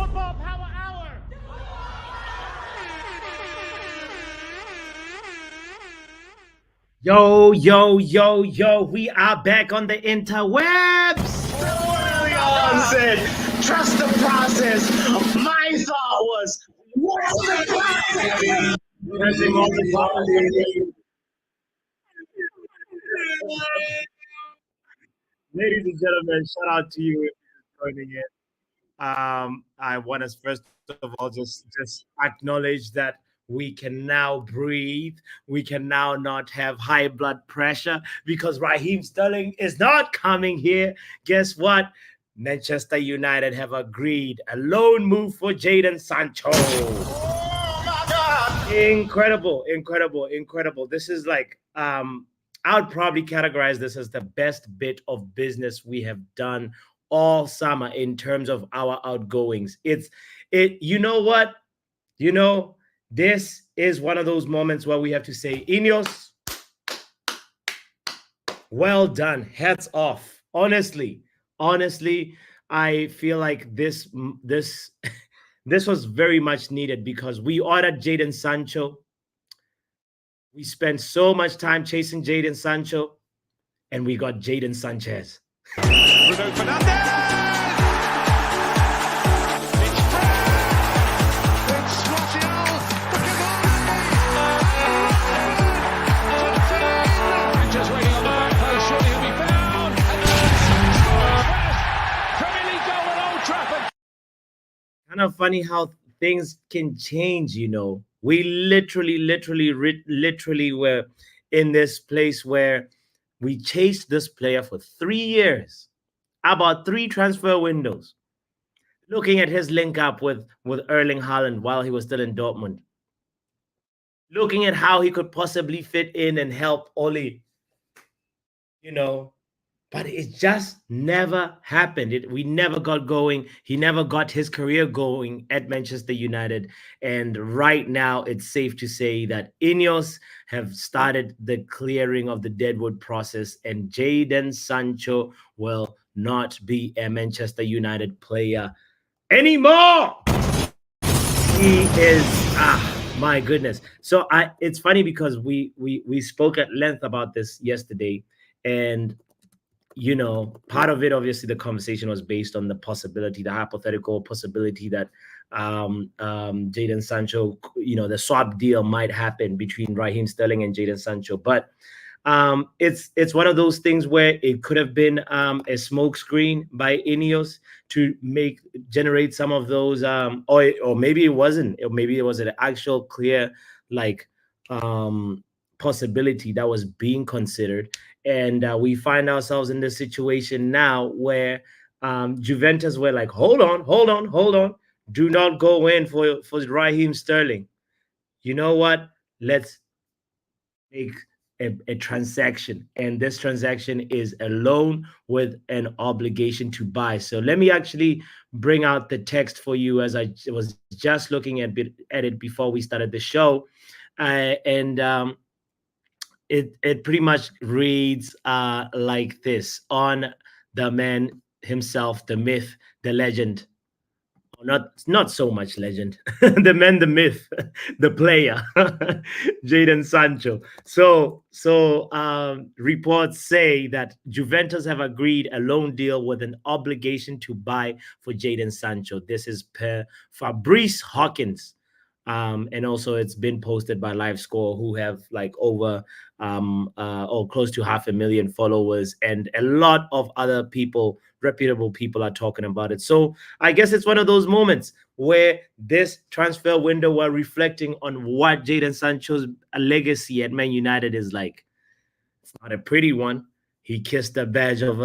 Football Power Hour. Yo, yo, yo, yo, we are back on the interwebs. Leon said, trust the process. My thought was, what's the process? Pressing all the buttons. Ladies and gentlemen, shout out to you for joining in. I want us first of all just acknowledge that we can now breathe. We can now not have high blood pressure because Raheem Sterling is not coming here. Guess what? Manchester United have agreed a loan move for Jadon Sancho. Oh my God. Incredible, incredible, incredible. This is like I would probably categorize this as the best bit of business we have done all summer in terms of our outgoings. You know what? You know, this is one of those moments where we have to say, Ineos, well done. Hats off. Honestly, I feel like this this was very much needed because we ordered Jadon Sancho. We spent so much time chasing Jadon Sancho, and we got Jadon Sanchez. Bruno Fernandes. It's Fred. It's Martial. Just waiting on the back post. Surely he'll be found. And scores first Premier League goal at Old Trafford. Kind of funny how things can change, you know. We literally were in this place where we chased this player for 3 years, about 3 transfer windows, looking at his link up with Erling Haaland while he was still in Dortmund, looking at how he could possibly fit in and help Oli, you know, but it just never happened. We never got going. He never got his career going at Manchester United. And right now, it's safe to say that Ineos have started the clearing of the deadwood process, and Jadon Sancho will not be a Manchester United player anymore. He is my goodness. So it's funny because we spoke at length about this yesterday, and you know, part of it, obviously, the conversation was based on the possibility, the hypothetical possibility that Jadon Sancho, you know, the swap deal might happen between Raheem Sterling and Jadon Sancho. But it's one of those things where it could have been a smokescreen by Ineos to generate some of those, or maybe it wasn't. Or maybe it was an actual clear possibility that was being considered. And we find ourselves in this situation now where Juventus were like, hold on. Do not go in for Raheem Sterling. You know what? Let's make a transaction. And this transaction is a loan with an obligation to buy. So let me actually bring out the text for you as I was just looking at it before we started the show. It pretty much reads like this: on the man himself, the myth, the legend, not so much legend, the man, the myth, the player, Jadon Sancho. So reports say that Juventus have agreed a loan deal with an obligation to buy for Jadon Sancho. This is per Fabrice Hawkins. And also it's been posted by LiveScore, who have like over or close to 500,000 followers, and a lot of other people, reputable people, are talking about it. So I guess it's one of those moments where this transfer window, we're reflecting on what Jadon Sancho's legacy at Man United is like. It's not a pretty one. He kissed the badge of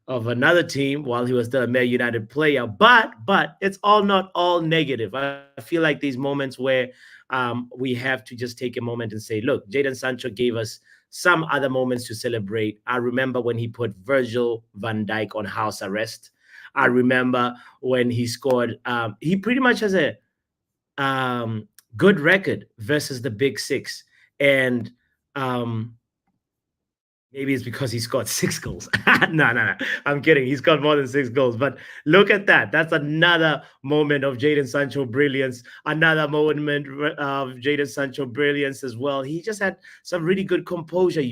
another team while he was still a Man United player. But it's not all negative. I feel like these moments where we have to just take a moment and say, look, Jadon Sancho gave us some other moments to celebrate. I remember when he put Virgil van Dijk on house arrest. I remember when he scored. He pretty much has a good record versus the Big Six. And Maybe it's because he scored 6 goals. No. I'm kidding. He scored more than 6 goals. But look at that. That's another moment of Jadon Sancho brilliance. Another moment of Jadon Sancho brilliance as well. He just had some really good composure.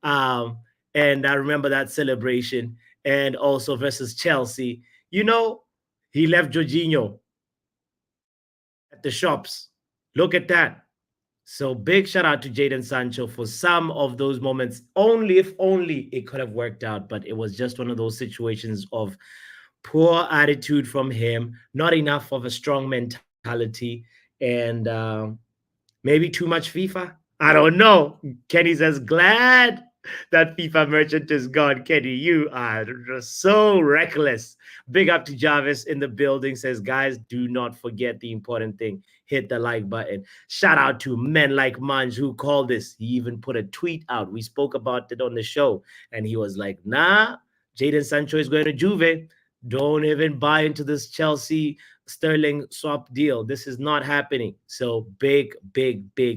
Um, and I remember that celebration. And also versus Chelsea. You know, he left Jorginho at the shops. Look at that. So big shout out to Jadon Sancho for some of those moments. Only if only it could have worked out, but it was just one of those situations of poor attitude from him, not enough of a strong mentality, and maybe too much FIFA. I don't know. Kenny says, glad that FIFA merchant is gone. Kenny, you are just so reckless. Big up to Jarvis in the building. Says, guys, do not forget the important thing. Hit the like button. Shout out to men like Manj who called this. He even put a tweet out. We spoke about it on the show. And he was like, nah, Jadon Sancho is going to Juve. Don't even buy into this Chelsea Sterling swap deal. This is not happening. So big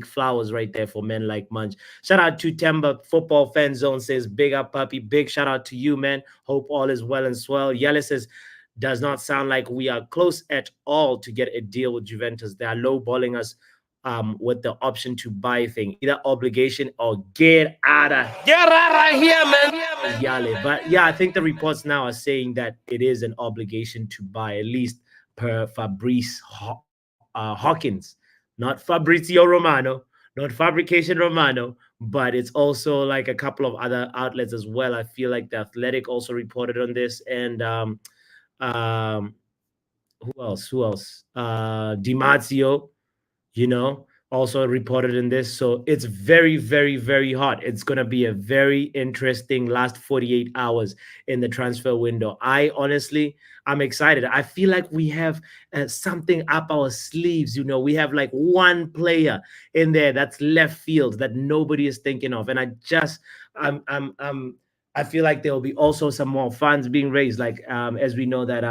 flowers right there for men like Munch. Shout out to Temba Football Fan Zone says, big up, puppy. Big shout out to you, man. Hope all is well and swell. Yele says, does not sound like we are close at all to get a deal with Juventus. They are lowballing us with the option to buy thing, either obligation or get out of here, man. Yale. But yeah, I think the reports now are saying that it is an obligation to buy, at least per Fabrice Hawkins, not Fabrizio Romano, not Fabrication Romano, but it's also like a couple of other outlets as well. I feel like the Athletic also reported on this, and um, who else? Who else? Dimazio, also reported in this. So it's very hot. It's going to be a very interesting last 48 hours in the transfer window. I'm excited. I feel like we have something up our sleeves. We have like one player in there that's left field that nobody is thinking of. And I feel like there will be also some more funds being raised. Like, as we know that,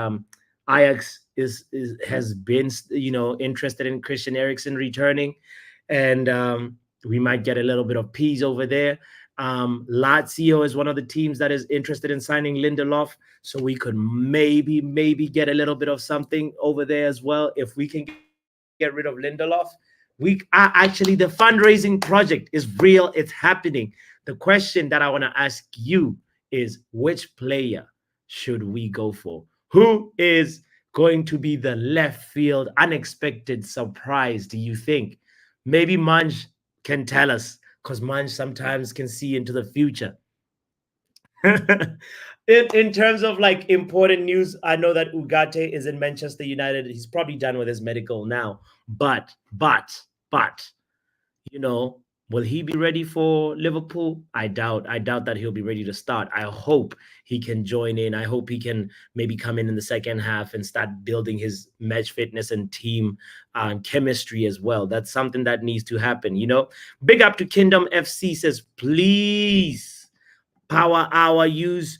Ajax is has been interested in Christian Eriksen returning, and we might get a little bit of peas over there. Lazio is one of the teams that is interested in signing Lindelof, so we could maybe get a little bit of something over there as well if we can get rid of Lindelof. We are actually, the fundraising project is real. It's happening. The question that I want to ask you is, which player should we go for? Who is going to be the left field unexpected surprise, do you think? Maybe Manj can tell us, because Manj sometimes can see into the future. in terms of like important news, I know that Ugarte is in Manchester United. He's probably done with his medical now. But you know, will he be ready for Liverpool? I doubt that he'll be ready to start. I hope he can join in. I hope he can maybe come in the second half and start building his match fitness and team chemistry as well. That's something that needs to happen. Big up to Kingdom FC says, please, Power Hour, use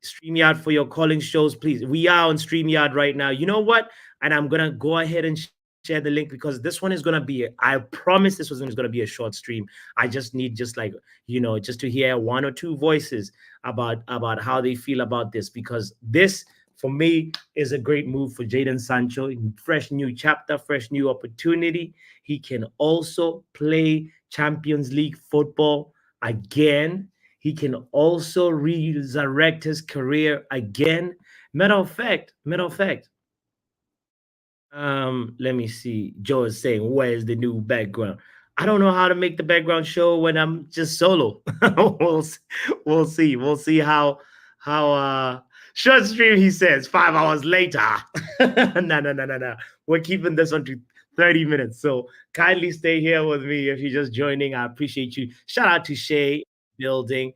StreamYard for your calling shows, please. We are on StreamYard right now. You know what? And I'm going to go ahead and share the link, because this one is going to be, I promise this one is going to be a short stream. I just need just to hear one or two voices about how they feel about this, because this, for me, is a great move for Jadon Sancho. Fresh new chapter, fresh new opportunity. He can also play Champions League football again. He can also resurrect his career again. Matter of fact, let me see. Joe is saying, where's the new background? I don't know how to make the background show when I'm just solo. we'll see. We'll see how short stream, he says, 5 hours later. No. We're keeping this one to 30 minutes. So kindly stay here with me if you're just joining. I appreciate you. Shout out to Shay building.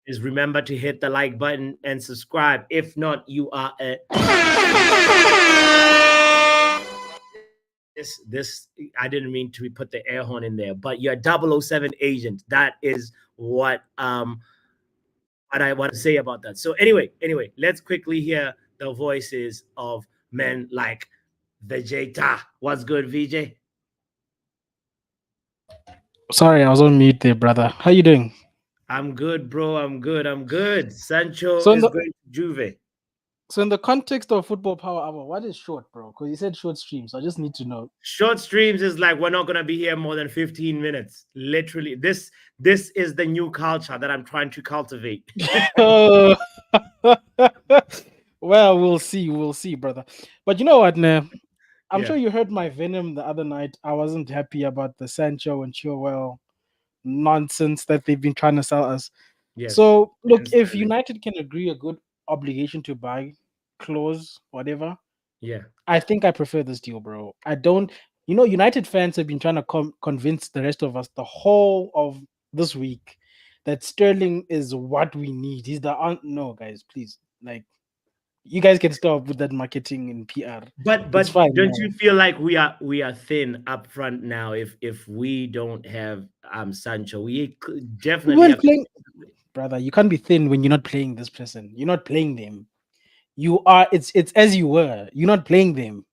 Is remember to hit the like button and subscribe. If not, you are a this I didn't mean to put the air horn in there, but you're a 007 agent. That is what I want to say about that. So anyway, let's quickly hear the voices of men like Vegeta. What's good, VJ? Sorry, I was on mute there, brother. How you doing? I'm good, bro. I'm good. I'm good. Sancho So in is the going to Juve. so in the context of football power hour, what is short, bro? Because you said short stream, so I just need to know. Short streams is like we're not gonna be here more than 15 minutes. Literally, this is the new culture that I'm trying to cultivate. Oh. Well, we'll see, brother. But you know what, man? I'm Yeah. sure you heard my venom the other night. I wasn't happy about the Sancho and Chilwell nonsense that they've been trying to sell us. Yes. So, look, And if Sterling. United can agree a good obligation to buy clause, whatever, Yeah. I think I prefer this deal, bro. I don't, United fans have been trying to convince the rest of us the whole of this week that Sterling is what we need. He's the no, guys, please, like, you guys can stop with that marketing and PR. It's But fine don't now. you feel like we are thin up front now if we don't have Sancho? We We definitely weren't have to playing, brother. You can't be thin when you're not playing this person. You're not playing them. You are. It's as you were. You're not playing them.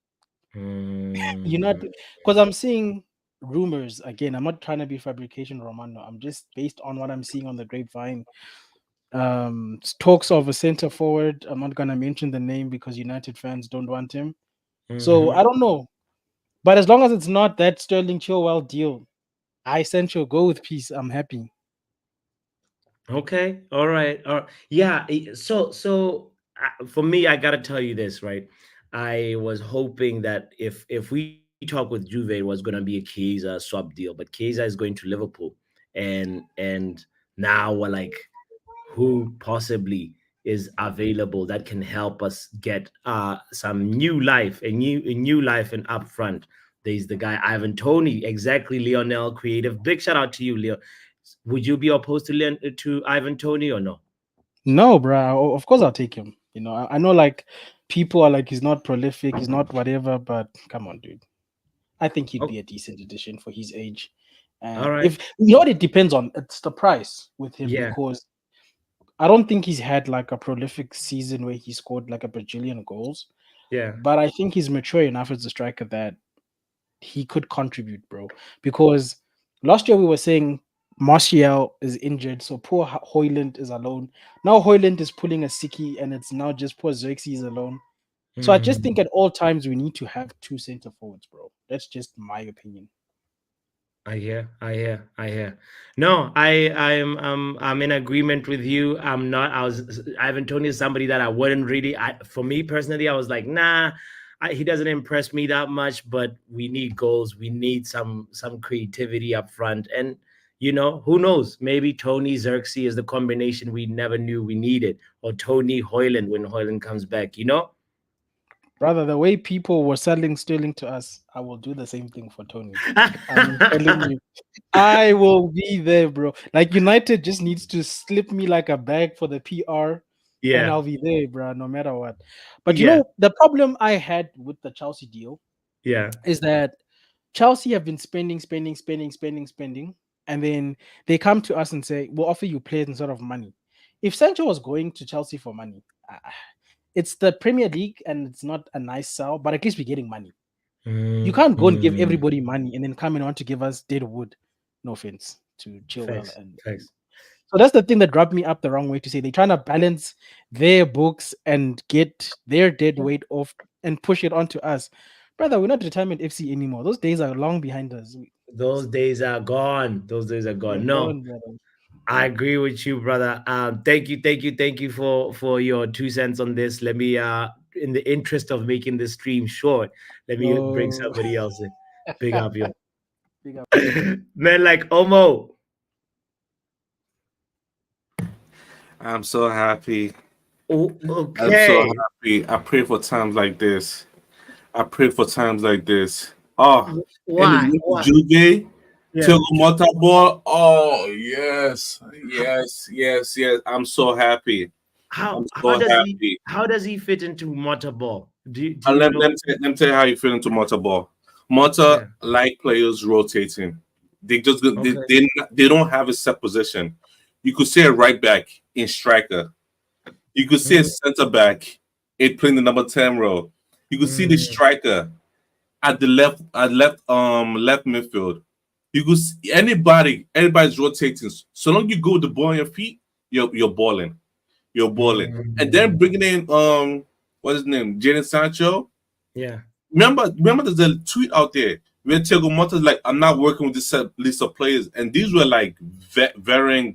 You're not, Mm, because I'm seeing rumors again. I'm not trying to be fabrication Romano. I'm just based on what I'm seeing on the grapevine. Talks of a center forward. I'm not gonna mention the name because United fans don't want him. So mhm. I don't know. But as long as it's not that Sterling Chilwell deal, I Sancho go with peace. I'm happy. Okay. All right. Yeah. So for me, I gotta tell you this, right? I was hoping that if we talk with Juve, it was gonna be a Chiesa swap deal, but Chiesa is going to Liverpool, and now we're like, who possibly is available that can help us get some new life, a new life and up front. There's the guy Ivan Tony, exactly, Lionel Creative. Big shout out to you, Leo. Would you be opposed to to Ivan Tony or no? No, bro. Of course I'll take him. I know like people are like he's not prolific, he's not whatever, but come on, dude. I think he'd Oh, be a decent addition for his age. all And right. if you know what it depends on, it's the price with him Yeah, because I don't think he's had like a prolific season where he scored like a bajillion goals. yeah. But I think he's mature enough as a striker that he could contribute, bro. Because last year we were saying Martial is injured, so poor Hoyland is alone. Now Hoyland is pulling a sickie, and it's now just poor Xerxes is alone. So I just Hmm. think at all times we need to have two center forwards, bro. That's just my opinion. I hear. No, I'm in agreement with you. I'm not. Ivan Tony is somebody that I wouldn't really. For me personally, I was like, nah. He doesn't impress me that much. But we need goals. We need some creativity up front. And who knows? Maybe Tony Xerxes is the combination we never knew we needed, or Tony Hoyland when Hoyland comes back. Brother, the way people were selling Sterling to us, I will do the same thing for Tony. I'm telling you, I will be there, bro. Like United just needs to slip me like a bag for the PR, and Yeah, I'll be there, bro, no matter what. But yeah, the problem I had with the Chelsea deal yeah. is that Chelsea have been spending, and then they come to us and say, "We'll offer you players instead of money." If Sancho was going to Chelsea for money, it's the Premier League and it's not a nice sell, but at least we're getting money. You can't go and give Mm-hmm. everybody money and then come and want to give us dead wood. No offense to Chilwell. Thanks, And thanks. so that's the thing that rubbed me up the wrong way to say they're trying to balance their books and get their dead weight off and push it onto us. Brother, we're not retirement FC anymore. Those days are long behind us. Those days are gone. Those days are They're gone. No, gone, brother. I agree with you, brother. Thank you for your 2 cents on this. Let me in the interest of making this stream short, let me bring Oh, somebody else in. Big up you. big up. Man, like Omo. I'm so happy. Oh, I'm so okay. happy. I pray for times like this. I pray for times like this. Oh, and Why? it's Why? Juve, Yeah. Tiago Motaball. Oh, yes, yes, yes, yes. I'm so happy. I'm How so does he happy. fit into motorball? Do And you let know? me, let me tell you how you feel into Motaball. Mota Yeah. like players rotating. They just Okay. they don't have a set position. You could say a right back in striker. You could see a Mm, center back it playing the number 10 role. You could see the mm, striker at the left midfield. You could see anybody's rotating. So long you go with the ball on your feet, you're balling. You're balling. And then Mm, bringing in what's his name? Jadon Sancho. yeah, Remember there's a tweet out there where Thiago Motta's like, I'm not working with this set list of players. And these were like veteran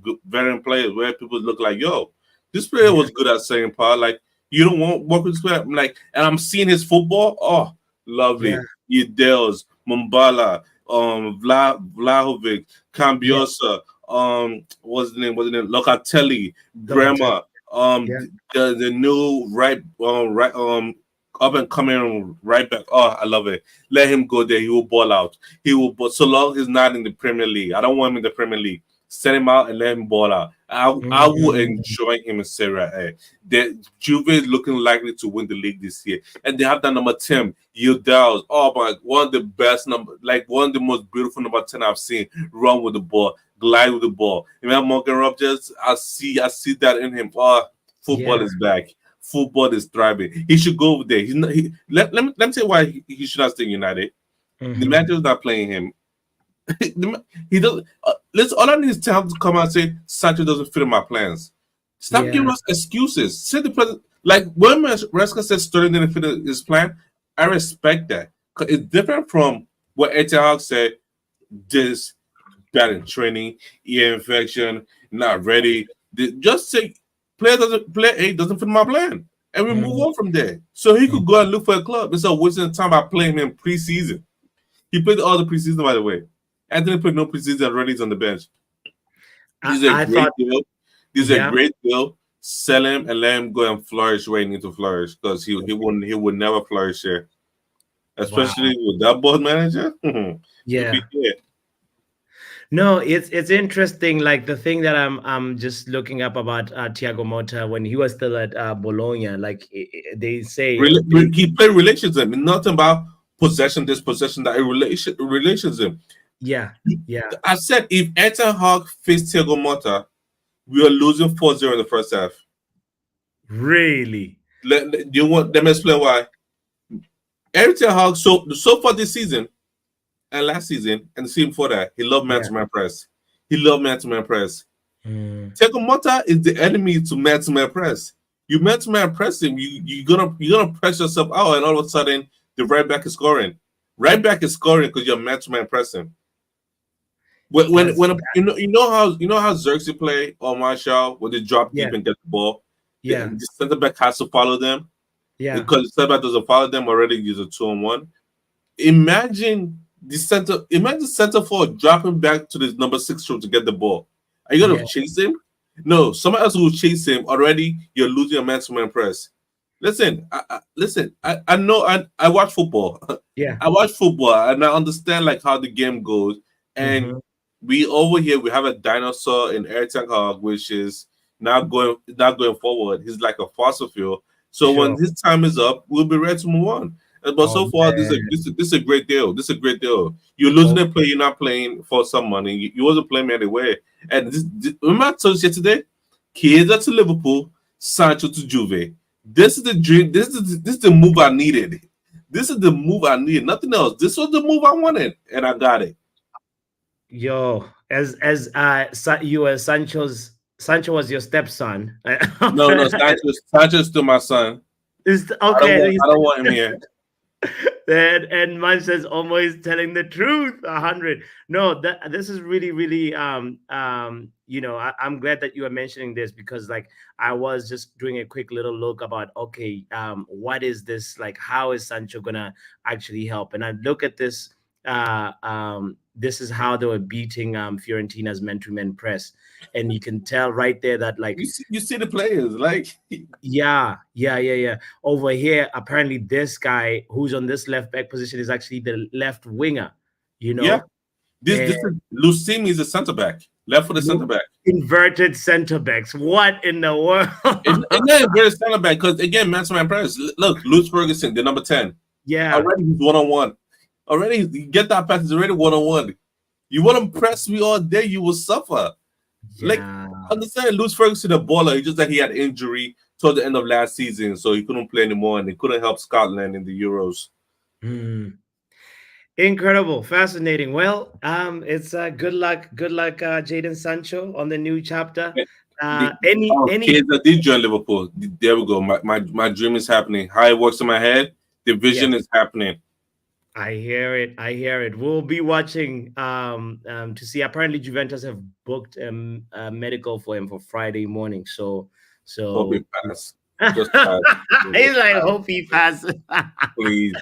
players where people look like, yo, this player yeah, was good at saying power. Like, you don't want to work with this player. I'm like, and I'm seeing his football. Oh, yeah, lovely. Yedels, Mumbala, Vlahovic, yeah. Cambiosa, what's the name? Locatelli, Locatelli. Bremer, Yeah. the new up and coming right back. Oh, I love it. Let him go there. He will ball out. He will, but so long he's not in the Premier League. I don't want him in the Premier League. Send him out and let him ball out. I will Mm, enjoy him in Serie A. The Juve is looking likely to win the league this year, and they have that number 10, Yildiz. Oh my, one of the best number, like one of the most beautiful number 10 I've seen. Run with the ball, glide with the ball. Remember Morgan Rogers? I see that in him. Oh, football yeah. is back. Football is thriving. He should go over there. He's not. Let me tell you why he should not stay in United. The Hmm. manager's not playing him. He doesn't. Let's all I need is time to come out and say Sancho doesn't fit in my plans. Stop giving Yeah. us excuses. Say the president, like when Reska said Sterling didn't fit in his plan. I respect that. 'Cause it's different from what Etihad said. This bad in training, ear infection, not ready. Just say player A doesn't fit my plan, and we move Mm, on from there. So he mm. could go and look for a club instead of wasting time by playing him in preseason. He played all the preseason, by the way. Anthony played no preseason already. He's on the bench. This is a I great thought, deal. This is a yeah. great deal. Sell him and let him go and flourish where he needs to flourish because he would never flourish here, Wow. especially with that board manager. If he Yeah. did. No, it's interesting. Like the thing that I'm just looking up about Thiago Motta when he was still at Bologna. Like they say, He played relationship. Nothing about possession, this possession, that relationship. yeah, yeah, I said if Ethan Hawk faced Thiago Motta, we are losing 4-0 in the first half. really, Let me explain why. Eric Ten Hag, so far this season and last season and the season before that, he loved man yeah. to man press. He loved man to man press. Mm, Thiago Motta is the enemy to man press. You man to man press him, you're gonna press yourself out, and all of a sudden the right back is scoring. Right back is scoring because you're man to man pressing. that's You know how Xerxes play on my show when they drop yeah, deep and get the ball, yeah, the center back has to follow them yeah, because the center back doesn't follow them already. Use a 2-on-1. Imagine center forward dropping back to the number 6 room to get the ball. Are you yeah, gonna chase him? No, someone else will chase him. Already, you're losing a man-to-man press. Listen, I know I watch football. yeah. I watch football and I understand like how the game goes. And Hmm. we over here we have a dinosaur in eriktenhag, which is not going forward. He's like a fossil fuel. So when Sure. his time is up, we'll be ready to move on. But Oh so far, man, this is a great deal. This is a great deal. You're losing a player, you're not playing for some money. You wasn't playing anyway. And remember I told you yesterday, Chiesa to Liverpool, Sancho to Juve. This is the dream. This is the move I needed. This is the move I needed. Nothing else. This was the move I wanted, and I got it. yo, as you as Sancho was your stepson. No, Sancho's still my son. Is I don't okay. want. I don't want him here. And man says almost telling the truth 100. No, that this is really really I'm glad that you are mentioning this because like I was just doing a quick little look about okay, what is this, like how is Sancho gonna actually help? And I look at this, this is how they were beating Fiorentina's man-to-man press, and you can tell right there that like You see the players like yeah. Over here, apparently, this guy who's on this left back position is actually the left winger, you yeah. know, This and is Lucimi is a center back, left for the center back. inverted center backs. What in the world? And then very center back because again, man press. Look, Lewis Ferguson, the number 10. Yeah, Already he's 1-on-1. Already you get that pass, he's already 1-on-1. You want to press me all day, you will suffer. Like, yeah. understand, Lewis Ferguson, a baller. It's just that he had injury toward the end of last season, so he couldn't play anymore, and he couldn't help Scotland in the Euros. Hmm. Incredible, fascinating. Well, it's good luck, Jadon Sancho on the new chapter. Any, Kids that did join Liverpool. There we go. My dream is happening. How it works in my head, the vision yes, is happening. I hear it. I hear it. We'll be watching to see. Apparently, Juventus have booked a medical for him for Friday morning. Hope So it pass. Just pass. he's Just like, pass. hope he passes. Please.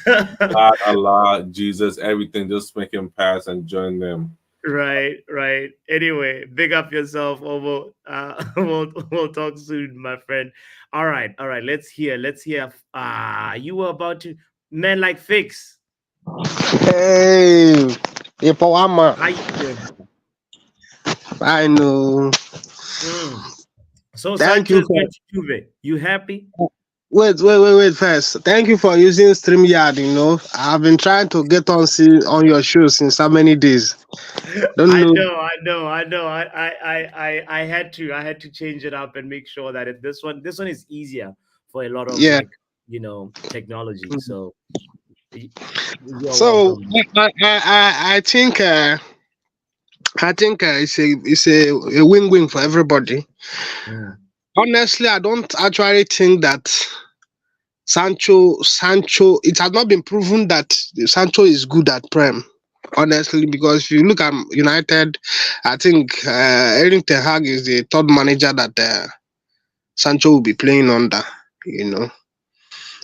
God, Allah, Jesus, everything. Just make him pass and join them. Right, right. Anyway, big up yourself, Ovo. We'll talk soon, my friend. All right. Let's hear. You were about to man like fix. Hey, Ipawama. How you doing? I know. Mm. So Thank Sanchez you for went to Juve. You happy? wait first. Thank you for using StreamYard. I've been trying to get on your show since how many days. Don't I know. know, I know, I know. I had to change it up and make sure that this one is easier for a lot of Yeah. like technology. So you're So welcome. I think it's a win-win for everybody. Mm. Honestly, I don't actually think that Sancho. It has not been proven that Sancho is good at Prem. Honestly, because if you look at United, I think eriktenhag is the third manager that Sancho will be playing under. You know,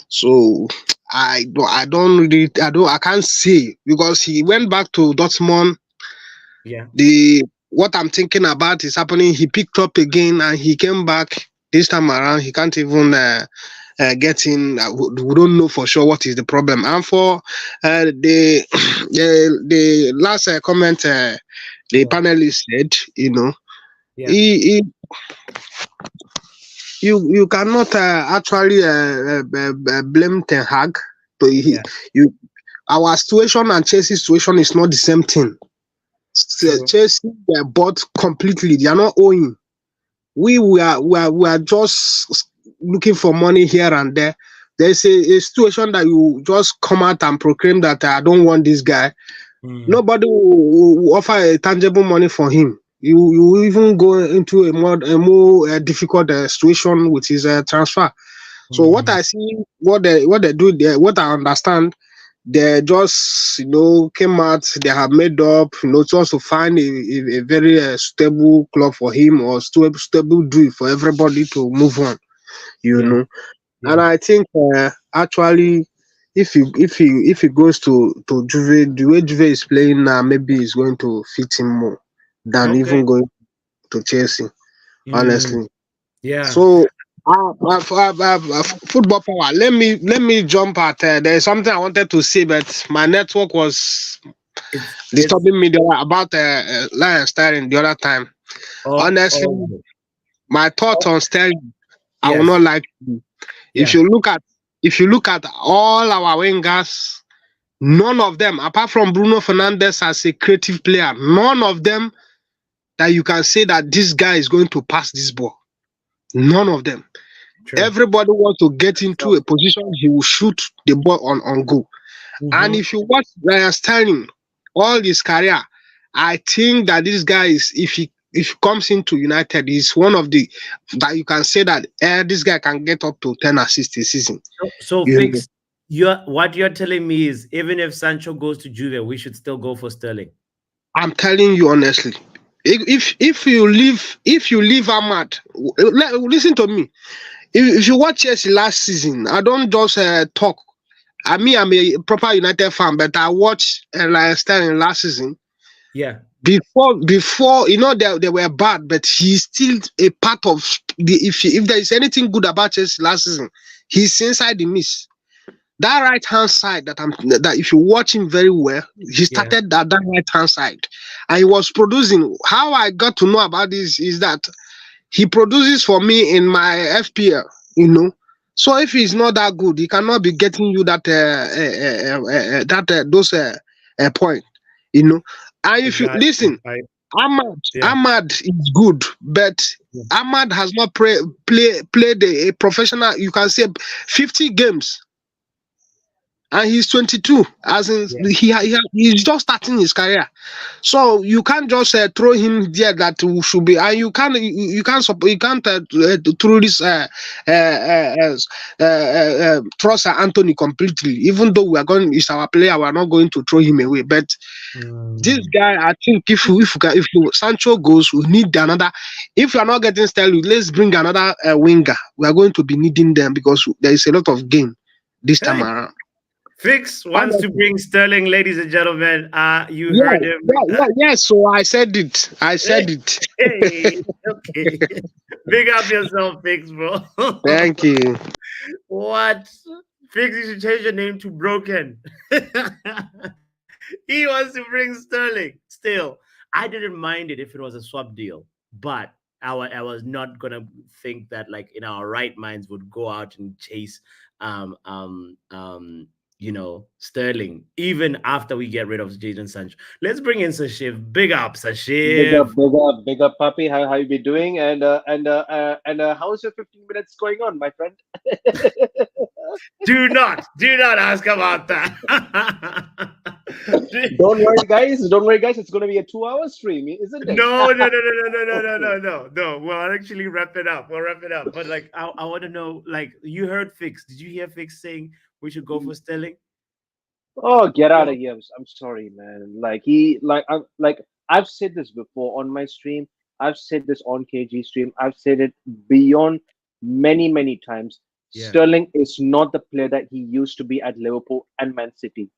so I can't say because he went back to Dortmund. Yeah. The what I'm thinking about is happening. He picked up again and he came back this time around. He can't even get in. We don't know for sure what is the problem. And for the the last comment the Yeah. panelist said, Yeah. he you cannot actually blame Ten Hag. So Yeah. you our situation and Chelsea situation is not the same thing. True. Chelsea were bought completely. They are not owing. We are just looking for money here and there. There's a situation that you just come out and proclaim that I don't want this guy. Mm. Nobody will offer a tangible money for him. You even go into a more difficult situation with his transfer. So what Mm. I see, what they do there, what I understand, they just came out. They have made up, just to find a very stable club for him or stable deal for everybody to move on. You Yeah. know, and Yeah. I think actually, if he goes to Juve, the way Juve is playing now, maybe it's going to fit him more than Okay. even going to Chelsea. Mm. Honestly, Yeah. so. Football power. Let me jump at. There's something I wanted to say, but my network was It's disturbing me about Lion Sterling the other time. Honestly, oh my thought on Sterling, I will yes. not like you. If Yeah. you look at all our wingers, none of them, apart from Bruno Fernandes as a creative player, none of them that you can say that this guy is going to pass this ball. None of them. True. Everybody wants to get into So, a position he will shoot the ball on goal. And mm-hmm. if you watch Ryan Sterling all his career, I think that this guy is if he comes into United, he's one of the that you can say that this guy can get up to 10 assists a season. So You know, fix what you're telling me is even if Sancho goes to Juve, we should still go for Sterling. I'm telling you honestly. If you leave Ahmad, listen to me. If you watch Chelsea last season, I don't just talk. I'm a proper United fan, but I watched Ryan Sterling last season. Yeah. Before they were bad, but he's still a part of the. If there is anything good about Chelsea last season, he's inside the miss. That right hand side that if you watch him very well, he Yeah. started that right hand side, and he was producing. How I got to know about this is that he produces for me in my FPL. So if he's not that good, he cannot be getting you those point. And I if you got listen, I yeah. Ahmad is good, but Yeah. Ahmad has not played a professional. You can say 50 games. and he's 22. As in, Yeah. he's just starting his career. So you can't just throw him there that should be, and you can't throw this trust Anthony completely. Even though we are going, it's our player, we are not going to throw him away. But this Mm. guy, I think if Sancho goes, we need another. If you are not getting Sterling, let's bring another winger. We are going to be needing them because there is a lot of game this time Hey, around. Fix wants to Honestly. bring Sterling, ladies and gentlemen. You Yeah, heard him. yeah. So I said it. I Hey, said it. hey, okay. Big up yourself, Fix, bro. Thank you. What? Fix, you should change your name to Broken. He wants to bring Sterling. Still, I didn't mind it if it was a swap deal, but I was not gonna think that like in our right minds would go out and chase um um um Sterling even after we get rid of Jadon Sancho. Let's bring in Sashiv. Big up, Sashiv. Big up, puppy. How you be doing? And how's your 15 minutes going on, my friend? Do not ask about that. Don't worry, guys. It's gonna be a 2 hour stream, isn't it? No, no, no, no, no, no, no, no, Okay. no, no, no. We'll actually wrap it up. We'll wrap it up. But like, I want to know, like, you heard Fix. Did you hear Fix saying we should go for Sterling? Oh, get out No. of here! I'm sorry, man. Like I've said this before on my stream. I've said this on KG stream. I've said it beyond many times. Yeah. Sterling is not the player that he used to be at Liverpool and Man City.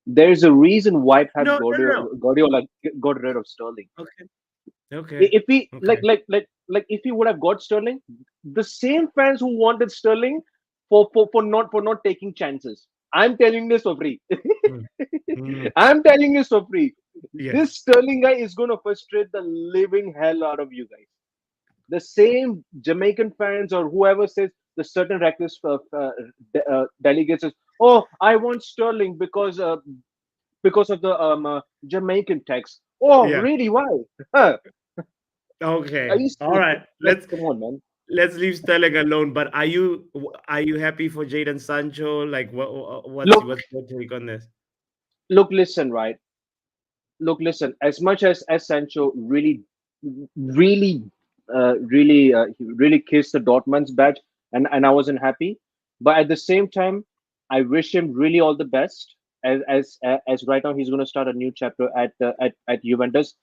There's a reason why Pep No, no, no, no. Guardiola got rid of Sterling. Okay. Okay. If we Okay. if he would have got Sterling, the same fans who wanted Sterling for not taking chances. I'm telling this for free. Mm, mm, I'm telling you so free. yeah. This Sterling guy is gonna frustrate the living hell out of you guys. The same Jamaican fans or whoever says the certain reckless delegates says, "Oh, I want Sterling because of the Jamaican tax." Oh, Yeah. really? Why? Huh. Are Okay. you All right. like, come on, man? Let's leave Sterling alone. But are you happy for Jadon Sancho? Like, what's Look, your take on this? listen, right? Listen. As much as Sancho really, he really kissed the Dortmund's badge, and I wasn't happy. But at the same time, I wish him really all the best. As right now he's going to start a new chapter at Juventus,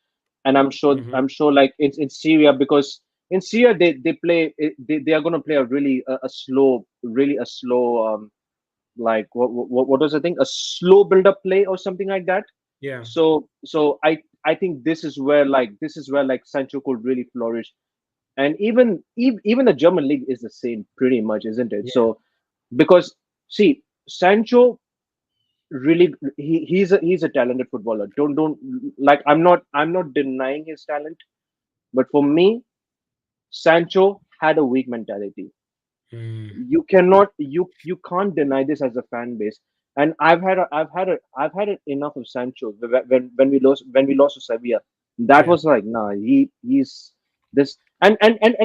and Hmm. I'm sure like it's in Syria, because in Syria they are going to play a really a slow, really a slow like what was the thing, a slow build up play or something like that. Yeah. So I think this is where like Sancho could really flourish. And even the German league is the same pretty much, isn't it? Yeah. So because see, Sancho really he's a talented footballer. Don't like I'm not denying his talent, but for me, Sancho had a weak mentality. Mm, You can't deny this as a fan base. And I've had it enough of Sancho when we lost to Sevilla. That yeah. was like, nah, he's this. And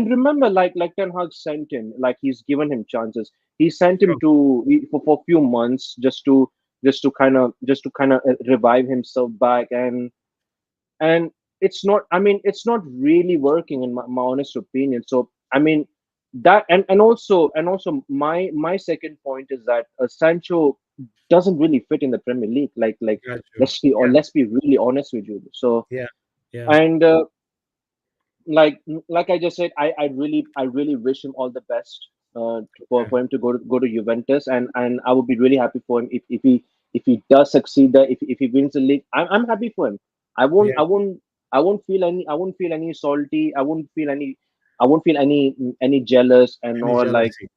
remember, like Ten Hag sent him, like he's given him chances. He sent him True. for a few months just to kind of revive himself back. And it's not really working in my honest opinion. So I mean, that and also my second point is that Sancho doesn't really fit in the Premier League. Like Got you. Yeah. let's be really honest with you. So Yeah. Yeah. and like I just said, I really wish him all the best Okay. for him to go to Juventus, and I would be really happy for him if he does succeed there, if he wins the league. I'm happy for him. I won't Yeah. I won't I won't feel any salty. I won't feel any jealous and Any all, like, jealousy?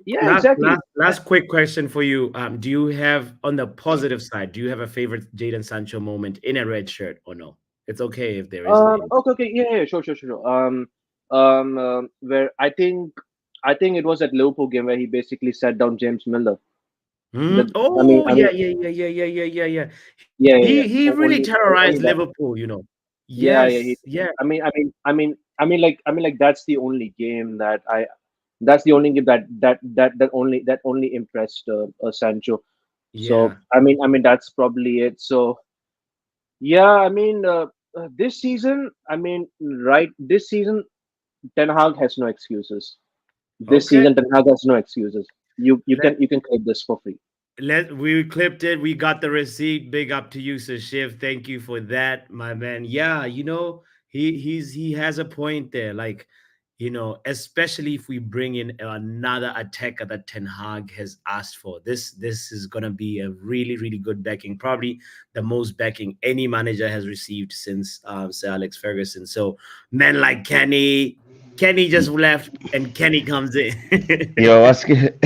yeah, Last, exactly. last, last quick question for you. Do you have on the positive side? Do you have a favorite Jadon Sancho moment in a red shirt or no? It's okay if there isn't any. Okay, yeah, sure. Where I think it was at Liverpool game where he basically sat down James Miller. Hmm? The I mean Oh I yeah, mean yeah, yeah, yeah, yeah, yeah, yeah, yeah. yeah, He yeah, yeah. he really terrorized Only that. Liverpool. Yeah. Yes, yeah. Like that's the only game that only impressed Sancho. Yeah. So I mean that's probably it. So yeah, this season, this season Ten Hag has no excuses. This Okay. season Ten Hag has no excuses. You Let can clip this for free. we clipped it. We got the receipt. Big up to you, Sir Shiv. Thank you for that, my man. Yeah, he has a point there. Like, especially if we bring in another attacker that Ten Hag has asked for. This is gonna be a really, really good backing. Probably the most backing any manager has received since Sir Alex Ferguson. So men like Kenny just left and Kenny comes in. Yo, what's good?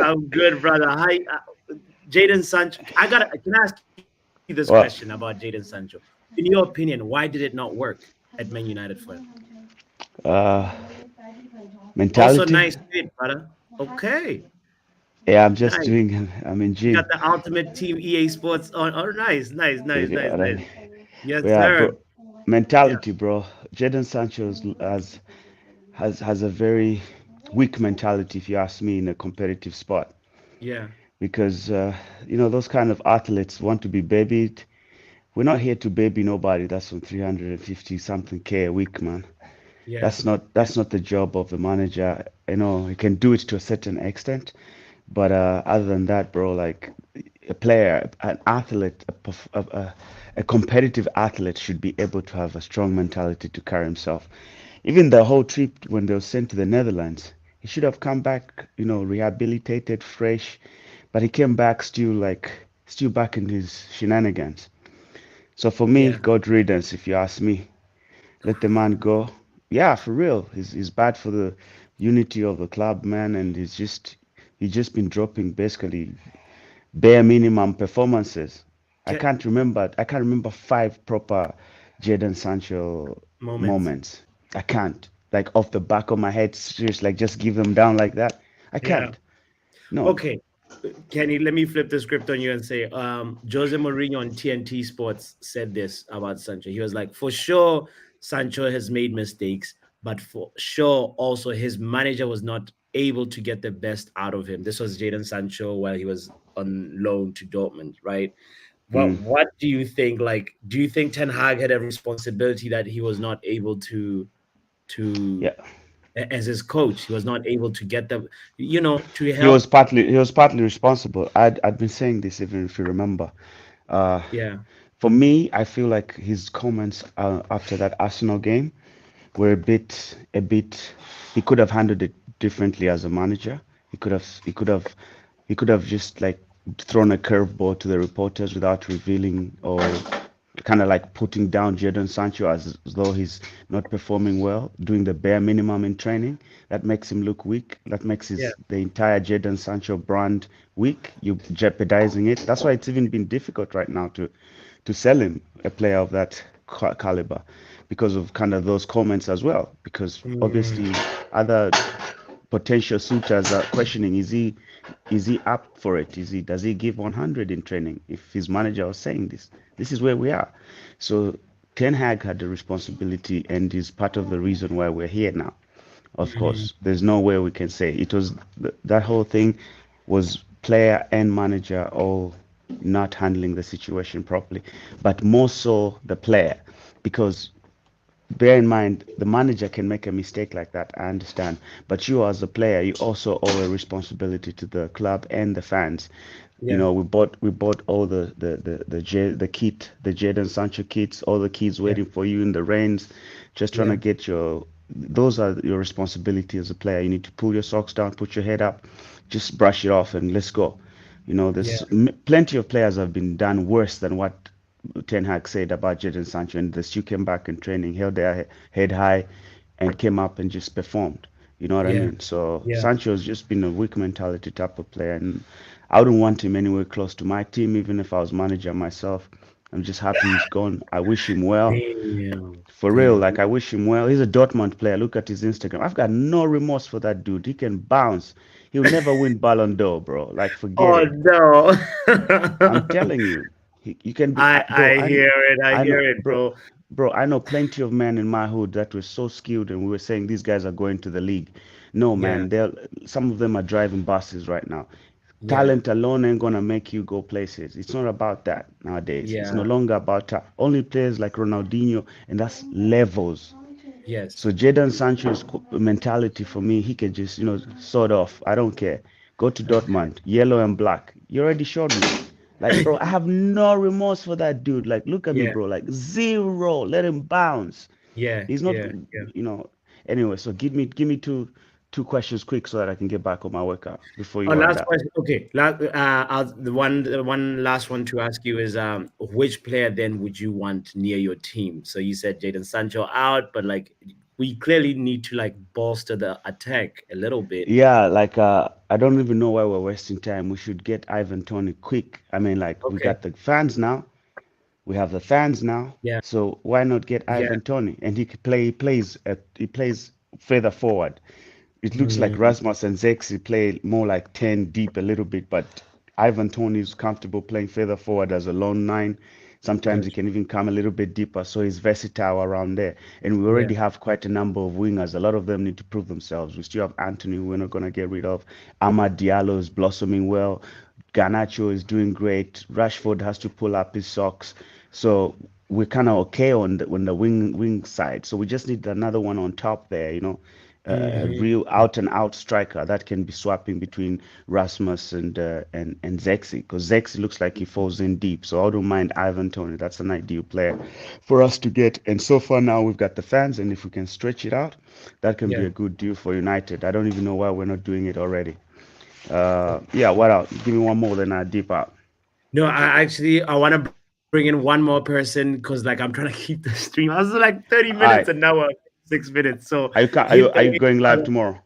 I'm good, brother. Hi, Jadon Sancho. Can I ask you this question about Well, Jadon Sancho? In your opinion, why did it not work at Man United for him? uh, Also, mentality. nice fit, brother. Okay, Yeah, I'm just nice. doing. I'm in You got gym. the Ultimate Team EA Sports on. Oh, nice, nice, nice, Yeah, nice, nice. right. Yes, Yeah, sir. bro. Yeah, Mentality, bro. Jadon Sancho has a very weak mentality, if you ask me, in a competitive sport. yeah, Because those kind of athletes want to be babied. We're not here to baby nobody. That's on 350 something K a week, man. yeah, That's not the job of the manager. He can do it to a certain extent, but other than that, bro, like a player, an athlete, a competitive athlete should be able to have a strong mentality to carry himself. Even the whole trip when they were sent to the Netherlands, he should have come back, rehabilitated, fresh, but he came back still back in his shenanigans. So for me, yeah, God riddance, if you ask me. Let the man go. Yeah, for real. He's bad for the unity of the club, man, and he's just been dropping basically bare minimum performances. Ca- I can't remember five proper Jadon Sancho moments. moments. I can't. Like off the back of my head, seriously, like just give them down like that. I Yeah. can't. No. Okay, Kenny, let me flip the script on you and say, Jose Mourinho on TNT Sports said this about Sancho. He was like, for sure, Sancho has made mistakes, but for sure, also his manager was not able to get the best out of him. This was Jadon Sancho while he was on loan to Dortmund, right? Mm, What do you think? Like, do you think Ten Hag had a responsibility that he was not able to yeah. as his coach? He was not able to get them, to He help. was partly responsible. I'd been saying this even if you remember. Uh, Yeah. for me, I feel like his comments after that Arsenal game were a bit. He could have handled it differently as a manager. He could have just like thrown a curveball to the reporters without revealing or kind of like putting down Jadon Sancho as though he's not performing well, doing the bare minimum in training. That makes him look weak. That makes Yeah. the entire Jadon Sancho brand weak. You jeopardizing it. That's why it's even been difficult right now to sell him, a player of that caliber, because of kind of those comments as well. Because Mm, obviously other potential suitors are questioning, is he up for it? Does he give 100 in training? If his manager was saying this is where we are. So Ten Hag had the responsibility and is part of the reason why we're here now. Of mm, course, there's no way we can say it was that whole thing was player and manager all not handling the situation properly, but more so the player, because bear in mind the manager can make a mistake like that, I understand, but you as a player, you also owe a responsibility to the club and the fans. yeah. We bought all the kit, the Jadon Sancho kits, all the kids Yeah. waiting for you in the rains, just trying to Yeah. get those are your responsibility as a player. You need to pull your socks down, put your head up, just brush it off and let's go. Yeah. There's plenty of players have been done worse than what Ten Hag said about Jadon Sancho, and the still came back in training, held their head high, and came up and just performed. You know what I Yeah. mean? So Yeah. Sancho's just been a weak mentality type of player, and I wouldn't want him anywhere close to my team, even if I was manager myself. I'm just happy he's gone. I wish him well. Damn. For real, Damn. like I wish him well. He's a Dortmund player. Look at his Instagram. I've got no remorse for that dude. He can bounce. He'll never win Ballon d'Or, bro. Like forget Oh it. no. I'm telling you, you can be, I bro. hear it. I I know, hear it, bro, bro. I know plenty of men in my hood that were so skilled, and we were saying these guys are going to the league. No, Yeah. man, some of them are driving buses right now. Talent alone ain't gonna make you go places. It's not about that nowadays. It's no Yeah. longer about only players like Ronaldinho, and that's levels. Yes. So Jadon Sancho's mentality for me, he can just, sort off. I don't care. Go to Dortmund, yellow and black. You already showed me. Like, bro, I have no remorse for that dude. Like, look at me, Yeah. bro. Like, zero. Let him bounce. Yeah. He's not, Yeah. Yeah. you know. Anyway, so give me two questions quick so that I can get back on my workout before you Oh, head last out. question. Okay. The one last one to ask you is which player then would you want near your team? So you said Jadon Sancho out, but like we clearly need to like bolster the attack a little bit. Yeah, like I don't even know why we're wasting time. We should get Ivan Tony quick. I mean, like we Okay. got the fans now. We have the fans now. Yeah. So why not get Yeah. Ivan Tony? And he can play. He plays further forward. It looks like Mm, Rasmus and Zexi play more like 10 deep a little bit, but Ivan Tony is comfortable playing further forward as a lone nine. Sometimes he yes. can even come a little bit deeper, so he's versatile around there. And we Yeah. already have quite a number of wingers. A lot of them need to prove themselves. We still have Antony, who we're not going to get rid of. Amad Diallo is blossoming well. Garnacho is doing great. Rashford has to pull up his socks. So we're kind of okay on the wing side. So we just need another one on top there, a Hmm. real out and out striker that can be swapping between Rasmus and Zexi, because Zexi looks like he falls in deep. So I don't mind Ivan Tony. That's an ideal player for us to get. And so far now we've got the fans, and if we can stretch it out, that can be Yeah. a good deal for United. I don't even know why we're not doing it already. Yeah, what else? Give me one more, then I deep out. No, I want to bring in one more person because like I'm trying to keep the stream. I was like 30 All minutes right. and now we're 6 minutes. So Are you ca- are keep you the are you link, going live brother. tomorrow?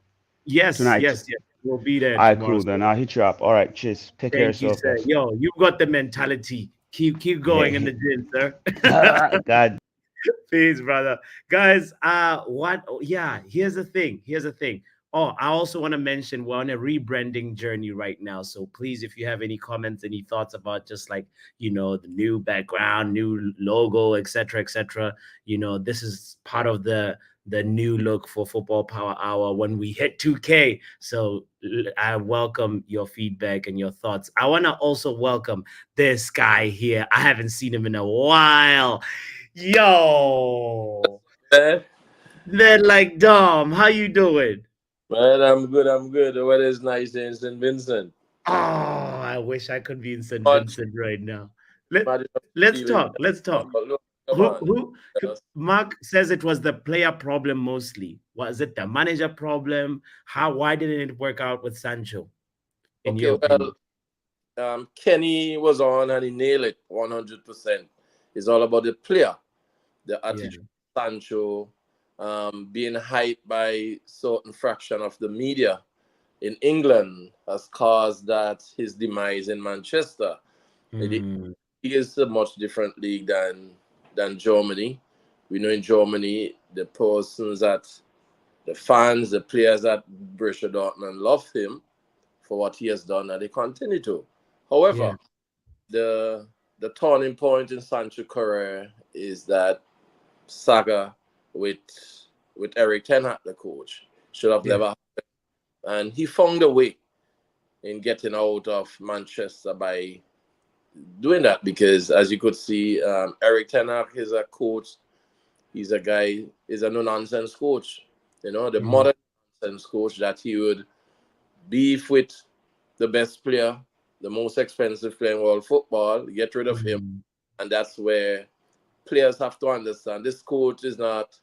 Yes, Tonight? yes, yes. We'll be there All right, tomorrow. cool. So Then I'll hit you up. All right, cheers. Take care of thank you, yourself, sir. guys. Yo, you got the mentality. Keep going in the gym, sir. God. Peace, brother. Guys, yeah, here's the thing. Here's the thing. Oh, I also want to mention we're on a rebranding journey right now. So please, if you have any comments, any thoughts about just like, the new background, new logo, etc., this is part of the new look for Football Power Hour when we hit 2K. So I welcome your feedback and your thoughts. I want to also welcome this guy here. I haven't seen him in a while. Yo, Man, man, like Dom, how you doing? man, I'm good. I'm good. The weather is nice here in St. Vincent. Oh, I wish I could be in St. But Vincent right now. Let imagine Let's feeling talk. Let's talk. look, come Who, on. who Mark says it was the player problem mostly. Was it the manager problem? Why didn't it work out with Sancho, in Okay, your well, opinion? Kenny was on and he nailed it 100%. It's all about the player, the Yeah. attitude. Sancho being hyped by certain fraction of the media in England has caused that his demise in Manchester. Mm, He is a much different league than Germany. We know in Germany the persons that the fans, the players at Borussia Dortmund love him for what he has done, and they continue to. yeah. However, the turning point in Sancho's career is that saga with eriktenhag, the coach, should have Yeah. never happened, and he found a way in getting out of Manchester by doing that because, as you could see, Erik ten Hag is a coach. He's a guy. He's a no-nonsense coach. The Mm, modern nonsense coach that he would beef with the best player, the most expensive player in world football, get rid of him, mm, and that's where players have to understand this coach is not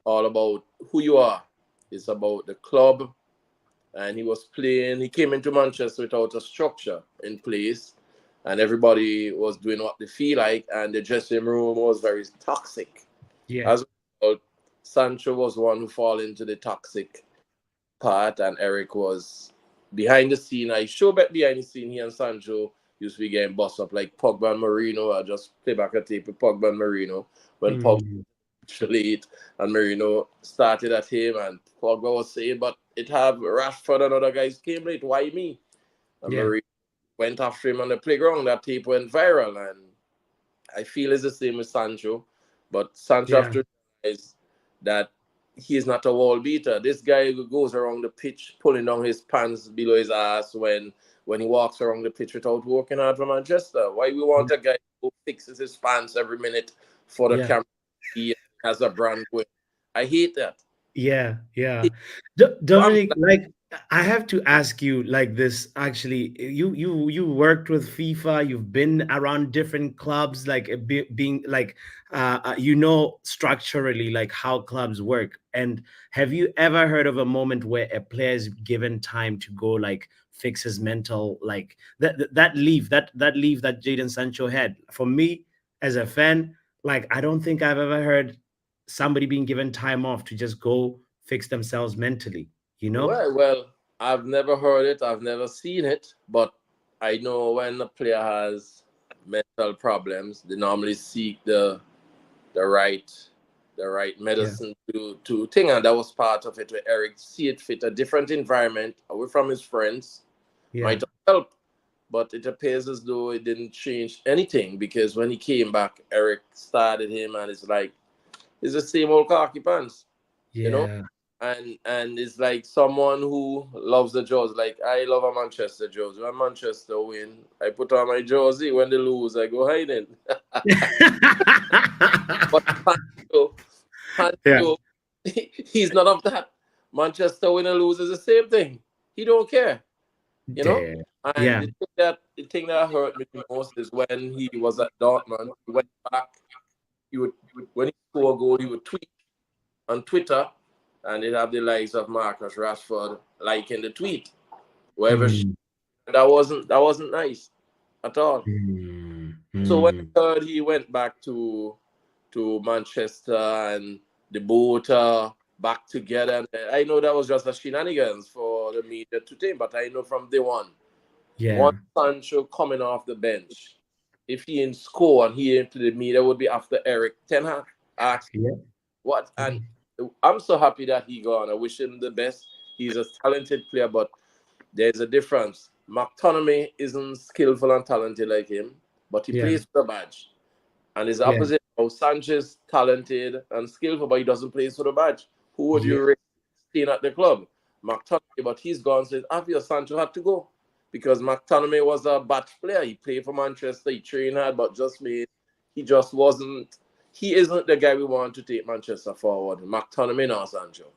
all about who you are. It's about the club. And he was playing. He came into Manchester without a structure in place, and everybody was doing what they feel like, and the dressing room was very toxic. yeah. As well, Sancho was one who fall into the toxic part, and Erik was behind the scene. I show back behind the scene, he and Sancho used to be getting bossed up like Pogba and Marino. I just play back a tape with Pogba and Marino when Pogba Mm, late and Marino started at him, and Pogba was saying, but it have Rashford and other guys came late. Why me? And yeah. Marino went after him on the playground. That tape went viral, and I feel it's the same with Sancho. But Sancho have Yeah. to realize that he is not a wall beater. This guy who goes around the pitch pulling down his pants below his ass when he walks around the pitch without working hard for Manchester. Why we want a guy who fixes his pants every minute for the Yeah. camera? He has a brand going. I hate that. Yeah, yeah. I'm Dominic, like I have to ask you like this actually. You worked with FIFA, you've been around different clubs like being like you know structurally like how clubs work. And have you ever heard of a moment where a player is given time to go like fix his mental like that leave that leave that Jadon Sancho had? For me as a fan, like I don't think I've ever heard somebody being given time off to just go fix themselves mentally, you know? well, I've never heard it. I've never seen it, but I know when a player has mental problems, they normally seek the right the right Yeah, medicine to thing, and that was part of it. Where Erik see it fit a different environment away from his friends yeah, might help, but it appears as though it didn't change anything because when he came back, Erik started him, and it's like it's the same old khaki pants, you know. yeah. And it's like someone who loves the jersey. Like I love a Manchester jersey. When Manchester win, I put on my jersey. When they lose, I go hiding. But Sancho, Yeah, Sancho, he's not of that. Manchester win or lose is the same thing. He don't care, you know. damn. And Yeah, the thing that hurt me the most is when he was at Dortmund. He went back. He would when he scored a goal, he would tweet on Twitter, and they'd have the likes of Marcus Rashford liking the tweet. Whoever mm, that wasn't nice at all. mm, So when mm. I heard he went back to Manchester and the both back together, and I know that was just a shenanigans for the media to think, but I know from day one, Yeah, once Sancho coming off the bench, if he in score and he into the media would be after eriktenhag ask yeah, what, yeah, and I'm so happy that he gone. I wish him the best. He's a talented player, but there's a difference. McTominay isn't skillful and talented like him, but he yeah, plays for the badge. And his yeah, opposite, Sanchez, talented and skillful, but he doesn't play for the badge. Who would yeah, you rate staying at the club? McTominay, but he's gone. So obvious Sancho had to go because McTominay was a batch player. He played for Manchester, he trained hard, but he just wasn't. He isn't the guy we want to take Manchester forward. McTominay or Sancho.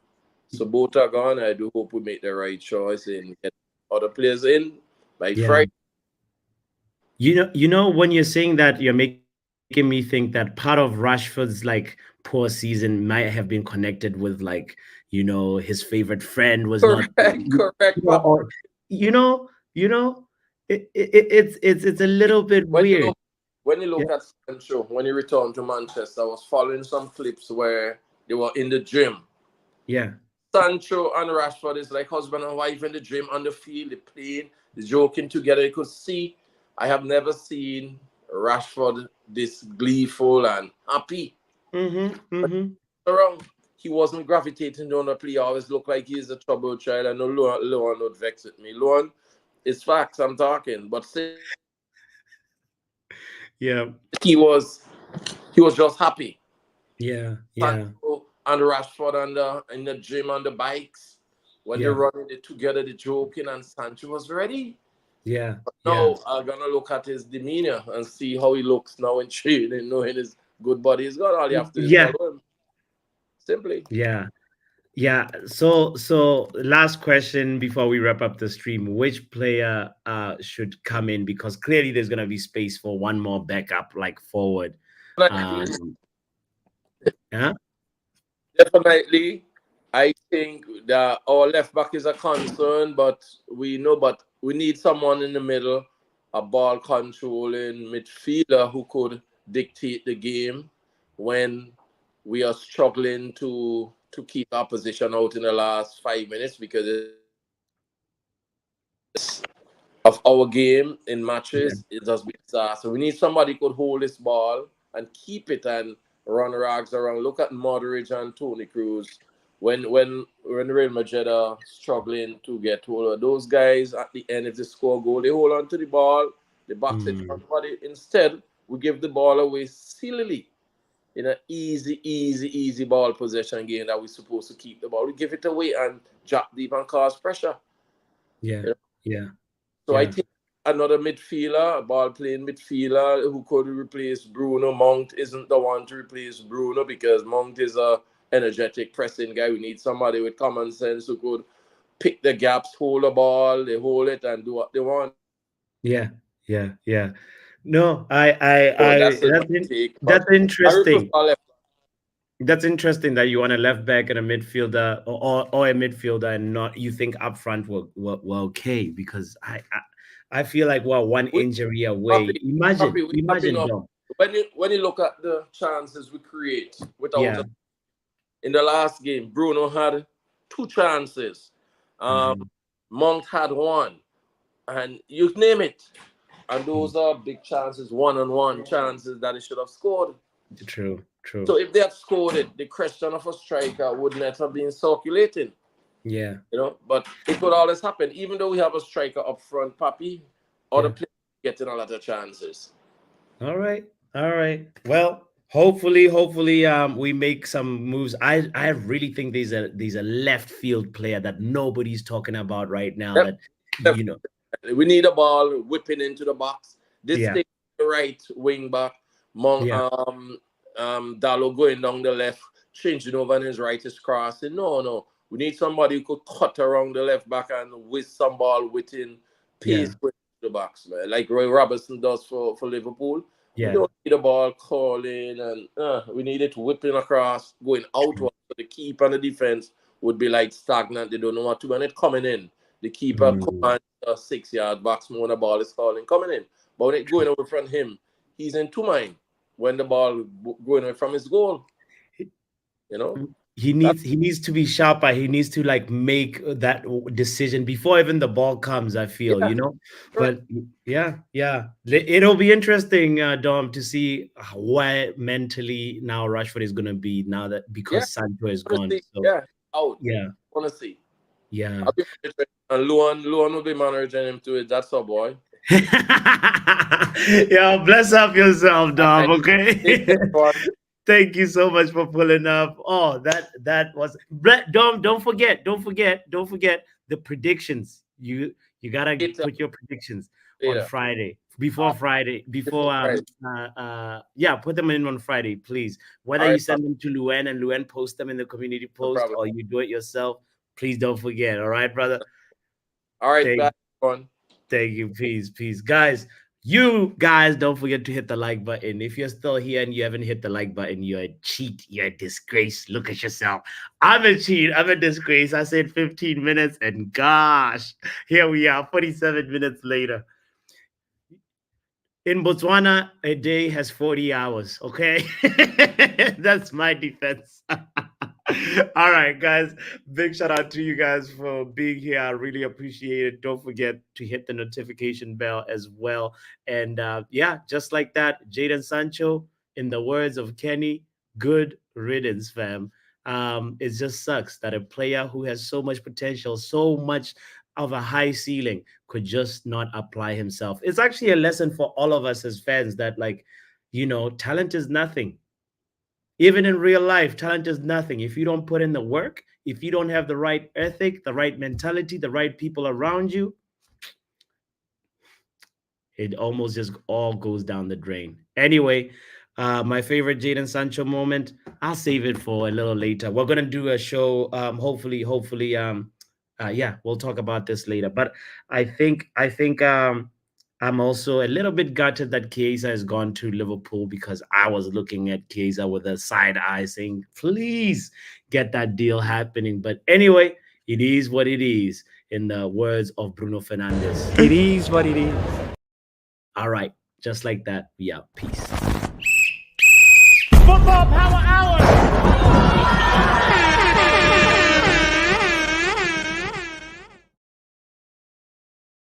So both are gone. I do hope we make the right choice and get other players in by yeah. Friday. When you're saying that, you're making me think that part of Rashford's like poor season might have been connected with like, his favorite friend was not, Correct, correct, Papa. or you know, you know, it's a little bit When you weird. look when you Yeah, look at Sancho, when he returned to Manchester, I was following some clips where they were in the gym. yeah, Sancho and Rashford is like husband and wife in the gym on the field, they playing, they joking together. You could see I have never seen Rashford this gleeful and happy mm-hmm, mm-hmm. around. He wasn't gravitating down the play. He always looked like he's a troubled child. I know Luan would vex with me. Luan, it's facts I'm talking, but Yeah, he was just happy. yeah, yeah, Sancho and Rashford in the gym on the bikes. When they're yeah, running it together, they're joking, and Sancho was ready. yeah, yeah, Now I'm gonna look at his demeanor and see how he looks now in training, knowing his good body is gone. All you have to do is yeah, follow him. Simply. yeah. Yeah. So last question before we wrap up the stream: which player should come in? Because clearly there's gonna be space for one more backup, like forward. Definitely, Um, yeah, definitely. I think that our left back is a concern, but we need someone in the middle, a ball controlling midfielder who could dictate the game when we are struggling to keep our position out in the last 5 minutes because of our game in yeah, matches, it does be disaster. We need somebody who could hold this ball and keep it and run rags around. Look at Modric and Tony Cruz. When Real Madrid are struggling to get hold of those guys at the end, if they score a goal, they hold on to the ball, they box it mm, front, but instead we give the ball away silly in an easy ball possession game that we're supposed to keep the ball. We give it away and drop deep and cause pressure. yeah, You know? yeah, So I think another midfielder, a ball-playing midfielder who could replace Bruno. Mount isn't the one to replace Bruno because Mount is a energetic pressing guy. We need somebody with common sense who could pick the gaps, hold the ball, they hold it and do what they want. Yeah. No, So that's my take. That's I would interesting. prefer left. That's interesting that you want a left back and a midfielder or a midfielder and not you think up front were okay because I feel like one injury away. Imagine Dom. When you look at the chances we create without in the last game, Bruno had 2 chances. Mount had 1. And you name it. And those are big chances, one-on-one chances that he should have scored. True. So if they had scored it, the question of a striker would not have been circulating. Yeah. But it could always happen. Even though we have a striker up front, Papi, other players getting a lot of chances. All right. Well, hopefully, we make some moves. I really think there's a left field player that nobody's talking about right now. That we need a ball whipping into the box. This thing, the right wing back, Dallo going down the left, changing over on his right is crossing. No. We need somebody who could cut around the left back and whiz some ball within pace with the box, man. Like Roy Robertson does for Liverpool. We don't need a ball calling and we need it whipping across, going outward. So the keeper and the defense would be like stagnant. They don't know what to do. And it coming in. The keeper commands a 6-yard box when the ball is falling, coming in. But when it going away from him, he's in 2 minds when the ball going away from his goal. He needs to be sharper. He needs to make that decision before even the ball comes, I feel, But it'll be interesting, Dom, to see where mentally now Rashford is going to be now that because Sancho is gone. Want to see. Yeah. And Luan will be managing him to it. That's our boy. Bless up yourself, Dom, okay? Thank you so much for pulling up. Oh, that was Dom. Don't forget the predictions. You gotta put your predictions on Friday. Before Friday. Put them in on Friday, please. Whether you send them to Luen and Luen post them in the community post or you do it yourself, please don't forget. All right, brother. All right, thank you. Peace. Guys, you guys don't forget to hit the like button. If you're still here and you haven't hit the like button, you're a cheat. You're a disgrace. Look at yourself. I'm a cheat. I'm a disgrace. I said 15 minutes and gosh, here we are 47 minutes later. In Botswana, a day has 40 hours, okay? That's my defense. All right, guys. Big shout out to you guys for being here. I really appreciate it. Don't forget to hit the notification bell as well. And just like that, Jadon Sancho, in the words of Kenny, good riddance, fam. It just sucks that a player who has so much potential, so much of a high ceiling could just not apply himself. It's actually a lesson for all of us as fans that talent is nothing. Even in real life, talent is nothing. If you don't put in the work, if you don't have the right ethic, the right mentality, the right people around you, it almost just all goes down the drain. Anyway, my favorite Jadon Sancho moment, I'll save it for a little later. We're going to do a show, hopefully, we'll talk about this later. But I think I'm also a little bit gutted that Chiesa has gone to Liverpool because I was looking at Chiesa with a side eye saying, please get that deal happening. But anyway, it is what it is, in the words of Bruno Fernandes. It is what it is. All right, just like that, we out. Peace. Football Power Hour.